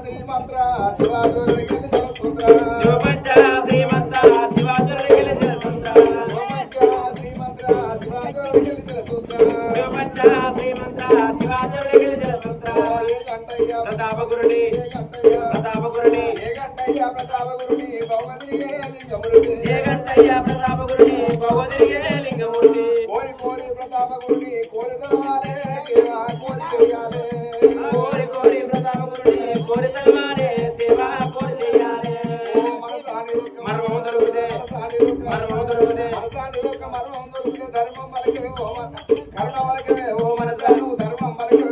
శ్రీమంత్ర శివాజీ ప్రతాపగురుడి ప్రతాపగురుడి ఏ గంటయ్య ప్రతాపగురుడి భగవదిగే లింగమూర్తి కోరి కోరి ప్రతాపగురుడి కోరి తలవాలే సేవ కోరి చేయాలి కోరి కోరి ప్రతాపగురుడి కోరి తలవాలే సేవ కోరి చేయాలి మర్మం దొరుకుతే మర్మం దొరుకుతే మర్మం దొరికితే ధర్మం మనకి కరుణ మనకి ఓ మనసాను ధర్మం మనకి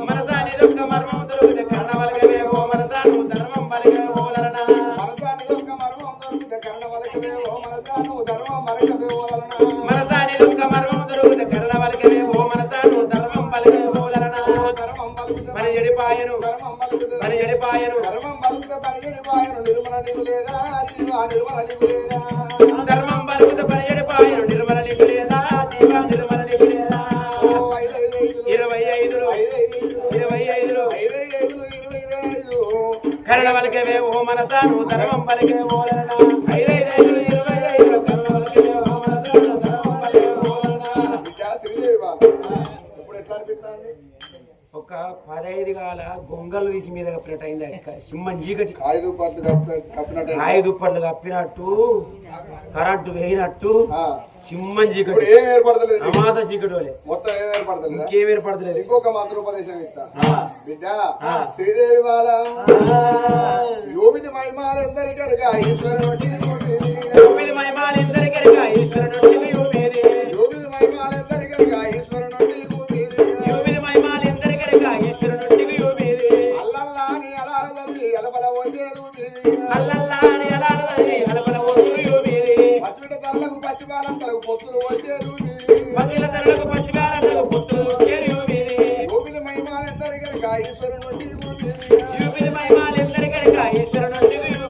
మనసాని యొక్క మర్మం దొరికితే కర్ణ వలకవే ఓ మనసాను ధర్మం వలకవే ఓలన మనసాని యొక్క మర్మం దొరికితే కరుణ మనకి ఓ మనసాను ధర్మం మనకి మనసాని యొక్క మర్మం దొరికితే కర్ణ వలకవే ఓ మనసాను ధర్మం వలకవే ఓలన మరి ఎడిపాయను మరి ఎడిపాయను ధర్మం బలుకుతే పని ఎడిపాయను నిర్మల నీవు లేదా జీవా నిర్మల నీవు లేదా ధర్మం బలుకుతే పని ఎడిపాయను నిర్మల నీవు లేదా జీవా నిర్మల నీవు లేదా 25 కరణ వలకవే ఓ మనసాను ధర్మం వలకవే ఓలన 25 కరణ వలకవే ఓ మనసాను ధర్మం వలకవే ఓలన ఇప్పుడు ఎట్లా అనిపిస్తుంది ఒక 15 గాల గొంగలు తీసి మీద కప్పినట్టు అయింది సింహం చీకటి 5 పట్లు కప్పినట్టు 5 పళ్ళు కప్పినట్టు కరెంటు వేయినట్టు సింహం చీకటి ఏం ఏర్పడతలేదు అమాస చీకటి మొత్తం ఏం ఏర్పడతలేదు ఇంకేం ఏర్పడతలేదు ఇంకొక మంత్రోపదేశం ఇస్తా బిడ్డ శ్రీదేవి బాల యోగిని మహిమాలందరికీ ఈశ్వరుడి యోగిని మహిమాలందరికీ ఈశ్వరుడి యోగిని మహిమాలందరికీ ఈశ్వరుడి యోగిని మహిమాలందరికీ ఈశ్వరుడి అల్లల్లాని అలారదల్లి అలబల వచ్చేదు అల్లల్లాని అలారదల్లి అలబల వచ్చేదు పసిబిడ్డ తల్లకు పసిబాలం తలకు పొత్తులు వచ్చేదు పసిల తల్లకు పసిబాలం తలకు పొత్తులు వచ్చేదు యోగిని మహిమాలందరికీ ఈశ్వరుడి